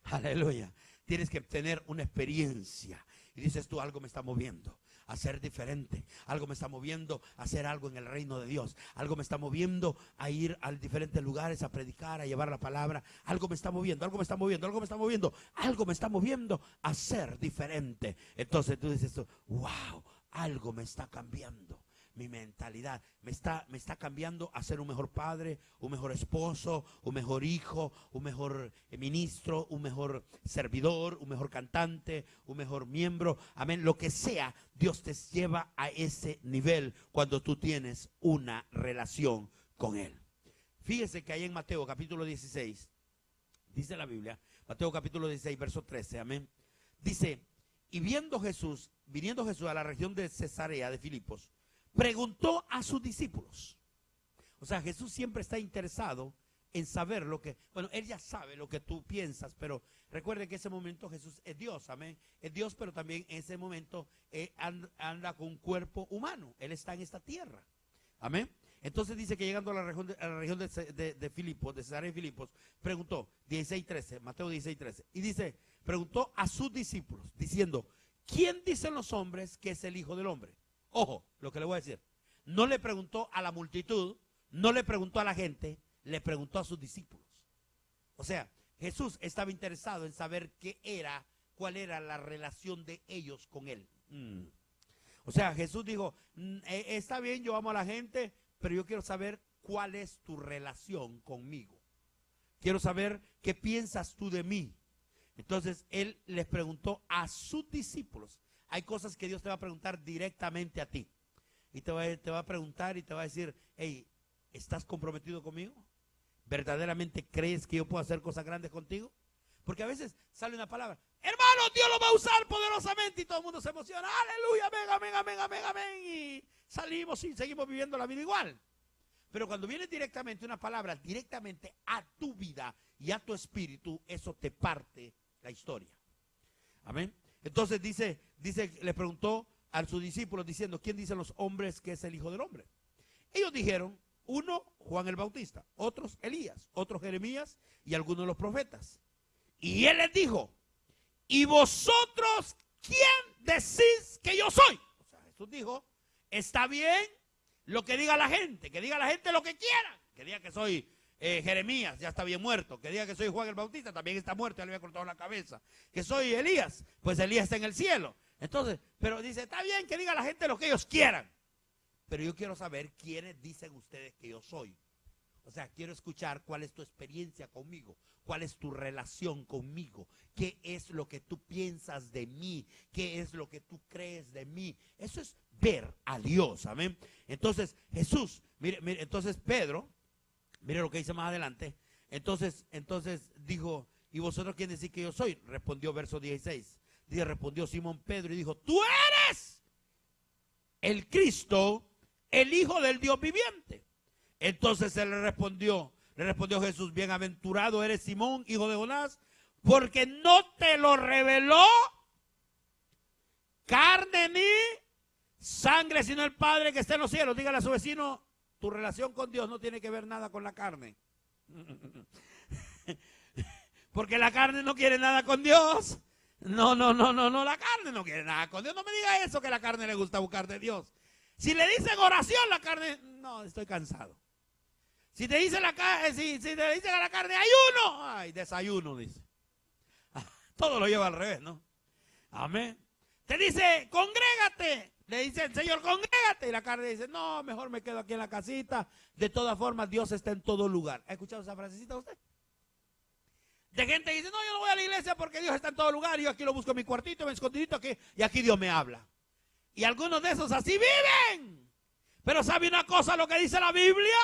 Aleluya. Tienes que tener una experiencia. Y dices tú, algo me está moviendo a ser diferente. Algo me está moviendo a hacer algo en el reino de Dios. Algo me está moviendo a ir a diferentes lugares a predicar, a llevar la palabra. Algo me está moviendo, algo me está moviendo, algo me está moviendo. Algo me está moviendo a ser diferente. Entonces tú dices, wow, algo me está cambiando. Mi mentalidad me está cambiando a ser un mejor padre, un mejor esposo, un mejor hijo, un mejor ministro, un mejor servidor, un mejor cantante, un mejor miembro. Amén. Lo que sea, Dios te lleva a ese nivel cuando tú tienes una relación con Él. Fíjese que ahí en Mateo capítulo 16, dice la Biblia, Mateo capítulo 16, verso 13, amén. Dice, y viniendo Jesús a la región de Cesarea de Filipos, preguntó a sus discípulos. O sea, Jesús siempre está interesado en saber lo que, bueno, Él ya sabe lo que tú piensas, pero recuerde que en ese momento Jesús es Dios, amén. Es Dios, pero también en ese momento anda con un cuerpo humano. Él está en esta tierra, amén. Entonces dice que llegando a la región de Filipos, de Cesarea de Filipos, preguntó, 16:13, Mateo 16:13, y dice, preguntó a sus discípulos, diciendo, ¿quién dicen los hombres que es el Hijo del Hombre? Ojo, lo que le voy a decir. No le preguntó a la multitud, no le preguntó a la gente, le preguntó a sus discípulos. O sea, Jesús estaba interesado en saber cuál era la relación de ellos con Él. O sea, Jesús dijo, está bien, yo amo a la gente, pero yo quiero saber cuál es tu relación conmigo. Quiero saber qué piensas tú de mí. Entonces, Él les preguntó a sus discípulos. Hay cosas que Dios te va a preguntar directamente a ti. Y te va a preguntar y te va a decir, hey, ¿estás comprometido conmigo? ¿Verdaderamente crees que yo puedo hacer cosas grandes contigo? Porque a veces sale una palabra, hermano, Dios lo va a usar poderosamente y todo el mundo se emociona. Aleluya, amén, amén, amén, amén, amén. Y salimos y seguimos viviendo la vida igual. Pero cuando viene directamente una palabra, directamente a tu vida y a tu espíritu, eso te parte la historia. Amén. Entonces le preguntó a sus discípulos diciendo, ¿quién dicen los hombres que es el Hijo del Hombre? Ellos dijeron, uno, Juan el Bautista, otros Elías, otros Jeremías y algunos de los profetas. Y él les dijo, ¿y vosotros quién decís que yo soy? O sea, Jesús dijo, está bien lo que diga la gente, que diga la gente lo que quiera, que diga que soy Jeremías, ya está bien muerto. Que diga que soy Juan el Bautista, también está muerto, ya le había cortado la cabeza. Que soy Elías, pues Elías está en el cielo. Entonces, pero dice, está bien que diga la gente lo que ellos quieran, pero yo quiero saber quiénes dicen ustedes que yo soy. O sea, quiero escuchar cuál es tu experiencia conmigo, cuál es tu relación conmigo, qué es lo que tú piensas de mí, qué es lo que tú crees de mí. Eso es ver a Dios, amén. Entonces, Jesús, mire, entonces Pedro, mire lo que dice más adelante. Entonces dijo, ¿y vosotros quién decís que yo soy? Respondió verso 16. Dice, respondió Simón Pedro y dijo, tú eres el Cristo, el Hijo del Dios viviente. Entonces él le respondió Jesús, bienaventurado eres Simón, hijo de Jonás, porque no te lo reveló carne ni sangre, sino el Padre que está en los cielos. Dígale a su vecino, tu relación con Dios no tiene que ver nada con la carne. Porque la carne no quiere nada con Dios. No, la carne no quiere nada con Dios. No me diga eso, que la carne le gusta buscar de Dios. Si le dicen oración, la carne, no, estoy cansado. Si te dice si te dicen a la carne ayuno, ay, desayuno, dice. Todo lo lleva al revés, ¿no? Amén. Te dice, congrégate. Le dice el Señor, congrégate. Y la carne dice, no, mejor me quedo aquí en la casita. De todas formas, Dios está en todo lugar. ¿Ha escuchado esa frasecita usted? De gente que dice, no, yo no voy a la iglesia porque Dios está en todo lugar. Yo aquí lo busco en mi cuartito, mi escondidito aquí. Y aquí Dios me habla. Y algunos de esos así viven. Pero ¿sabe una cosa lo que dice la Biblia?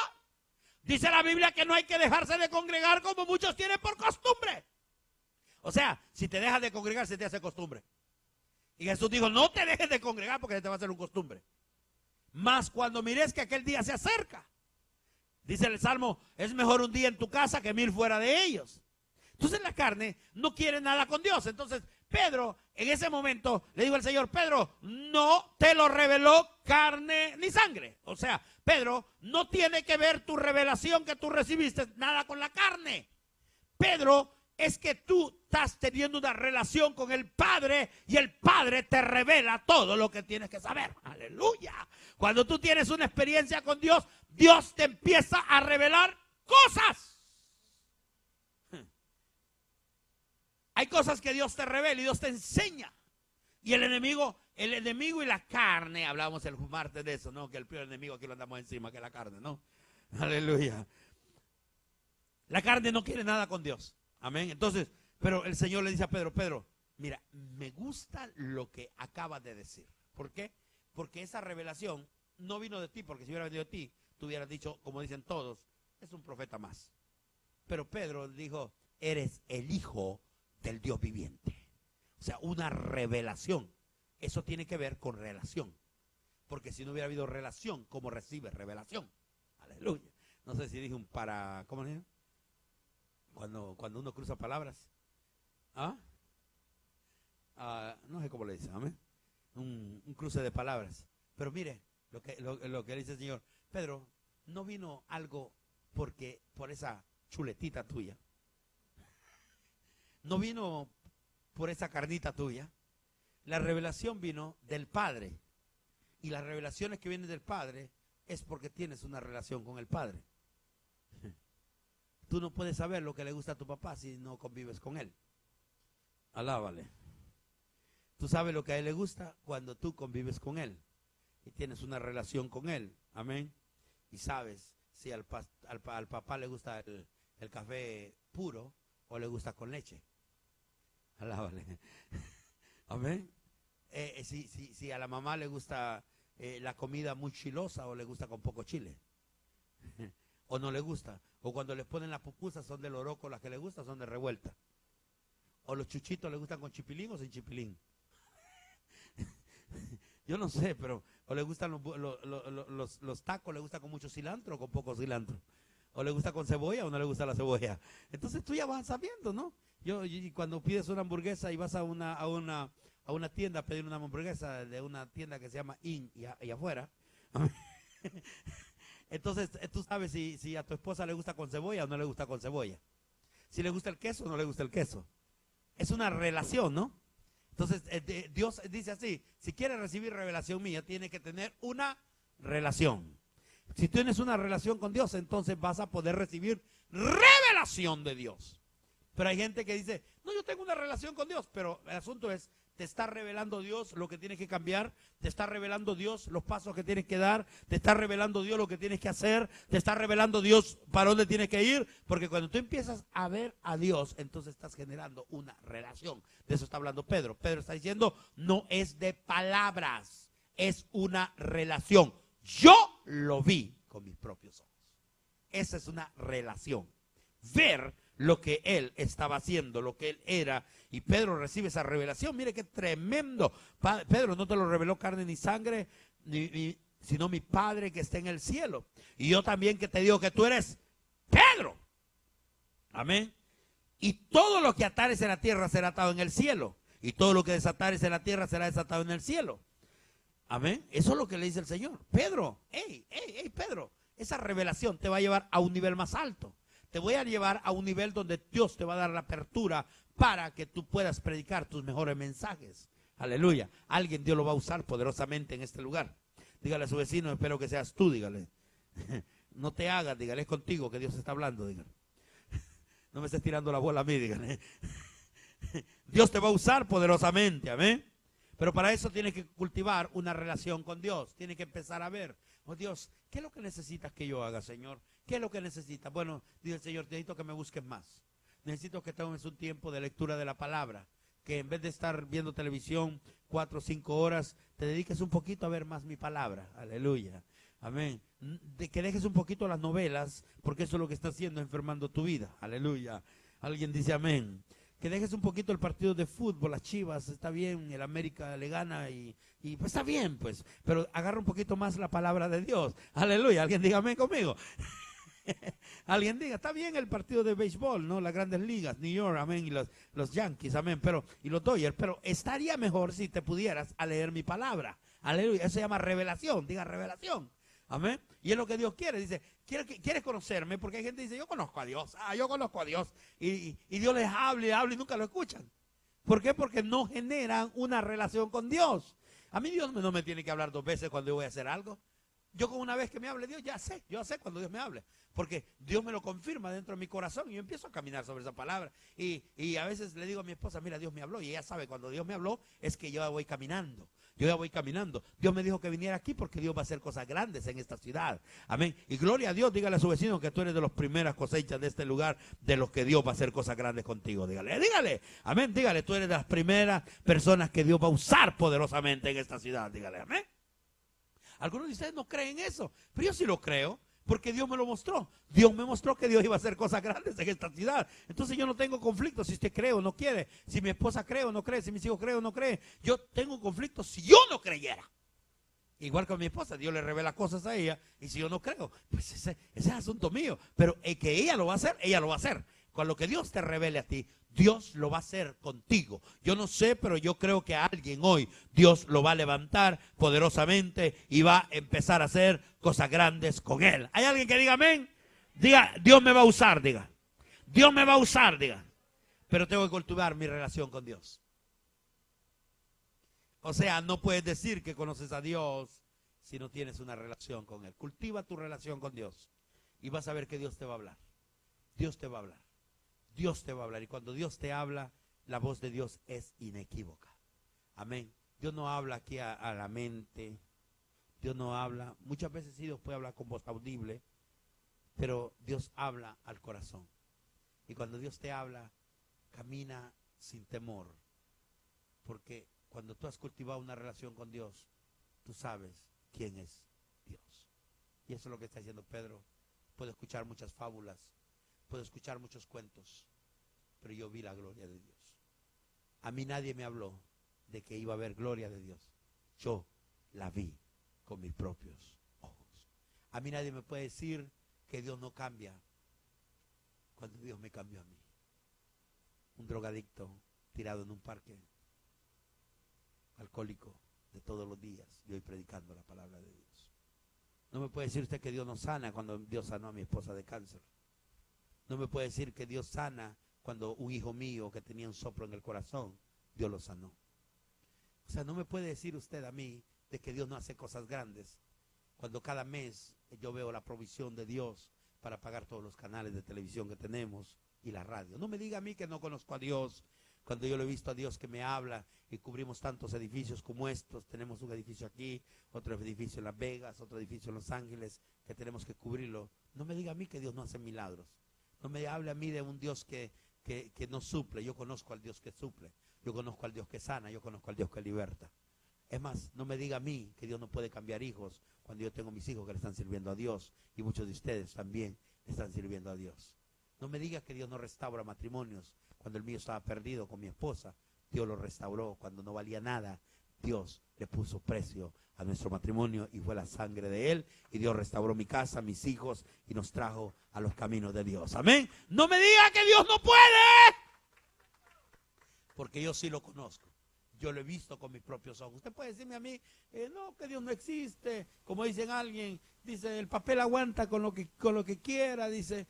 Dice la Biblia que no hay que dejarse de congregar como muchos tienen por costumbre. O sea, si te dejas de congregar, se te hace costumbre. Y Jesús dijo, no te dejes de congregar porque se te va a hacer un costumbre. Más cuando mires que aquel día se acerca. Dice el Salmo, es mejor un día en tu casa que 1000 fuera de ellos. Entonces la carne no quiere nada con Dios. Entonces Pedro, en ese momento, le dijo al Señor, Pedro, no te lo reveló carne ni sangre. O sea, Pedro, no tiene que ver tu revelación que tú recibiste nada con la carne. Pedro, es que tú estás teniendo una relación con el Padre y el Padre te revela todo lo que tienes que saber. Aleluya. Cuando tú tienes una experiencia con Dios, Dios te empieza a revelar cosas. Hay cosas que Dios te revela y Dios te enseña. Y el enemigo y la carne, hablábamos el martes de eso, ¿no? Que el peor enemigo aquí lo andamos encima que la carne, ¿no? Aleluya. La carne no quiere nada con Dios. Amén. Entonces, pero el Señor le dice a Pedro, Pedro, mira, me gusta lo que acabas de decir. ¿Por qué? Porque esa revelación no vino de ti, porque si hubiera venido de ti, tú hubieras dicho, como dicen todos, es un profeta más. Pero Pedro dijo, eres el Hijo del Dios viviente. O sea, una revelación. Eso tiene que ver con relación. Porque si no hubiera habido relación, ¿cómo recibe revelación? Aleluya. No sé si dije ¿cómo se dice? Cuando uno cruza palabras. No sé cómo le dice, amén. Un cruce de palabras. Pero mire, lo que dice el Señor. Pedro, no vino algo por esa chuletita tuya. No vino por esa carnita tuya. La revelación vino del Padre. Y las revelaciones que vienen del Padre es porque tienes una relación con el Padre. Tú no puedes saber lo que le gusta a tu papá si no convives con él. Alábale. Tú sabes lo que a él le gusta cuando tú convives con él y tienes una relación con él. Amén. Y sabes si al papá le gusta el café puro o le gusta con leche. Alábale. Amén. Si a la mamá le gusta la comida muy chilosa o le gusta con poco chile. O no le gusta. O cuando le ponen las pupusas son de loroco, las que le gustan son de revuelta. O los chuchitos le gustan con chipilín o sin chipilín. Yo no sé, pero o le gustan los tacos, le gusta con mucho cilantro o con poco cilantro. O le gusta con cebolla o no le gusta la cebolla. Entonces tú ya vas sabiendo, ¿no? Y cuando pides una hamburguesa y vas a una tienda a pedir una hamburguesa de una tienda que se llama In y afuera. Entonces tú sabes si a tu esposa le gusta con cebolla o no le gusta con cebolla. Si le gusta el queso o no le gusta el queso. Es una relación, ¿no? Entonces Dios dice así, si quiere recibir revelación mía, tiene que tener una relación. Si tienes una relación con Dios, entonces vas a poder recibir revelación de Dios. Pero hay gente que dice, no, yo tengo una relación con Dios, pero el asunto es, te está revelando Dios lo que tienes que cambiar, te está revelando Dios los pasos que tienes que dar, te está revelando Dios lo que tienes que hacer, te está revelando Dios para dónde tienes que ir, porque cuando tú empiezas a ver a Dios, entonces estás generando una relación. De eso está hablando Pedro. Pedro está diciendo, no es de palabras, es una relación. Yo lo vi con mis propios ojos. Esa es una relación. Ver lo que él estaba haciendo, lo que él era, y Pedro recibe esa revelación. Mire qué tremendo. Pedro no te lo reveló carne ni sangre, sino mi Padre que está en el cielo. Y yo también que te digo que tú eres Pedro. Amén. Y todo lo que atares en la tierra será atado en el cielo, y todo lo que desatares en la tierra será desatado en el cielo. Amén. Eso es lo que le dice el Señor. Pedro, hey, Pedro, esa revelación te va a llevar a un nivel más alto. Te voy a llevar a un nivel donde Dios te va a dar la apertura para que tú puedas predicar tus mejores mensajes. Aleluya. Alguien Dios lo va a usar poderosamente en este lugar. Dígale a su vecino, espero que seas tú, dígale. No te hagas, dígale, es contigo que Dios está hablando, dígale. No me estés tirando la bola a mí, dígale. Dios te va a usar poderosamente, amén. Pero para eso tienes que cultivar una relación con Dios. Tienes que empezar a ver, oh Dios, ¿qué es lo que necesitas que yo haga, Señor? ¿Qué es lo que necesitas? Bueno, dice el Señor, necesito que me busques más. Necesito que tomes un tiempo de lectura de la palabra. Que en vez de estar viendo televisión 4 o 5 horas, te dediques un poquito a ver más mi palabra. Aleluya. Amén. De que dejes un poquito las novelas, porque eso es lo que está haciendo, enfermando tu vida. Aleluya. Alguien dice amén. Que dejes un poquito el partido de fútbol, las Chivas, está bien, el América le gana y pues está bien, pues. Pero agarra un poquito más la palabra de Dios. Aleluya. Alguien diga amén conmigo. Alguien diga, está bien el partido de béisbol, ¿no? Las grandes ligas, New York, amén, y los Yankees, amén, y los Dodgers, pero estaría mejor si te pudieras a leer mi palabra. Aleluya. Eso se llama revelación, diga revelación. Amén. Y es lo que Dios quiere. Dice, ¿quieres conocerme? Porque hay gente que dice, yo conozco a Dios. Yo conozco a Dios. Y Dios les habla y nunca lo escuchan. ¿Por qué? Porque no generan una relación con Dios. A mí Dios no me tiene que hablar 2 veces cuando yo voy a hacer algo. Yo con una vez que me hable Dios, yo sé cuando Dios me hable. Porque Dios me lo confirma dentro de mi corazón y yo empiezo a caminar sobre esa palabra. Y a veces le digo a mi esposa, mira, Dios me habló. Y ella sabe, cuando Dios me habló, es que yo ya voy caminando. Yo ya voy caminando. Dios me dijo que viniera aquí porque Dios va a hacer cosas grandes en esta ciudad. Amén. Y gloria a Dios, dígale a su vecino que tú eres de las primeras cosechas de este lugar, de los que Dios va a hacer cosas grandes contigo. Dígale. Amén. Dígale, tú eres de las primeras personas que Dios va a usar poderosamente en esta ciudad. Dígale, amén. Algunos de ustedes no creen eso, pero yo sí lo creo, porque Dios me lo mostró. Dios me mostró que Dios iba a hacer cosas grandes en esta ciudad. Entonces yo no tengo conflicto si usted cree o no quiere, si mi esposa cree o no cree, si mis hijos creen o no creen. Yo tengo un conflicto si yo no creyera. Igual que a mi esposa, Dios le revela cosas a ella, y si yo no creo, pues ese es asunto mío. Pero el que ella lo va a hacer, ella lo va a hacer. Con lo que Dios te revele a ti, Dios lo va a hacer contigo. Yo no sé, pero yo creo que a alguien hoy Dios lo va a levantar poderosamente y va a empezar a hacer cosas grandes con él. ¿Hay alguien que diga amén? Diga, Dios me va a usar, diga. Dios me va a usar, diga. Pero tengo que cultivar mi relación con Dios. O sea, no puedes decir que conoces a Dios si no tienes una relación con él. Cultiva tu relación con Dios y vas a ver que Dios te va a hablar. Dios te va a hablar. Dios te va a hablar, y cuando Dios te habla, la voz de Dios es inequívoca. Amén. Dios no habla aquí a la mente. Dios no habla. Muchas veces sí Dios puede hablar con voz audible, pero Dios habla al corazón. Y cuando Dios te habla, camina sin temor. Porque cuando tú has cultivado una relación con Dios, tú sabes quién es Dios. Y eso es lo que está diciendo Pedro. Puedo escuchar muchas fábulas. Puedo escuchar muchos cuentos, pero yo vi la gloria de Dios. A mí nadie me habló de que iba a haber gloria de Dios. Yo la vi con mis propios ojos. A mí nadie me puede decir que Dios no cambia cuando Dios me cambió a mí. Un drogadicto tirado en un parque, alcohólico de todos los días, y hoy predicando la palabra de Dios. No me puede decir usted que Dios no sana cuando Dios sanó a mi esposa de cáncer. No me puede decir que Dios sana cuando un hijo mío que tenía un soplo en el corazón, Dios lo sanó. O sea, no me puede decir usted a mí de que Dios no hace cosas grandes cuando cada mes yo veo la provisión de Dios para pagar todos los canales de televisión que tenemos y la radio. No me diga a mí que no conozco a Dios Cuando yo lo he visto a Dios que me habla y cubrimos tantos edificios como estos, tenemos un edificio aquí, otro edificio en Las Vegas, otro edificio en Los Ángeles, que tenemos que cubrirlo. No me diga a mí que Dios no hace milagros. No me hable a mí de un Dios que no suple. Yo conozco al Dios que suple. Yo conozco al Dios que sana. Yo conozco al Dios que liberta. Es más, no me diga a mí que Dios no puede cambiar hijos cuando yo tengo mis hijos que le están sirviendo a Dios y muchos de ustedes también le están sirviendo a Dios. No me diga que Dios no restaura matrimonios cuando el mío estaba perdido con mi esposa. Dios lo restauró cuando no valía nada. Dios le puso precio a nuestro matrimonio y fue la sangre de Él. Y Dios restauró mi casa, mis hijos y nos trajo a los caminos de Dios. Amén. No me diga que Dios no puede, porque yo sí lo conozco. Yo lo he visto con mis propios ojos. Usted puede decirme a mí, no, que Dios no existe. Como dicen alguien, dice, el papel aguanta con lo que quiera. Dice,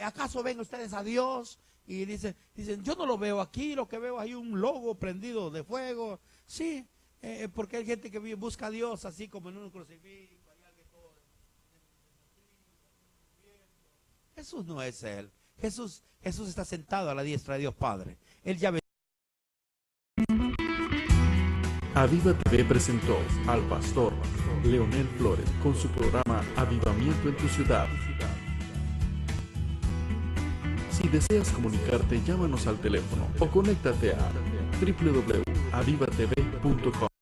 ¿acaso ven ustedes a Dios? Y dicen, yo no lo veo aquí, lo que veo hay un logo prendido de fuego. Sí, porque hay gente que busca a Dios así como en un crucifijo. Jesús no es Él. Jesús está sentado a la diestra de Dios Padre. Él ya Aviva TV presentó al pastor Leonel Flores con su programa Avivamiento en tu ciudad. Si deseas comunicarte, llámanos al teléfono o conéctate a www.avivatv.com.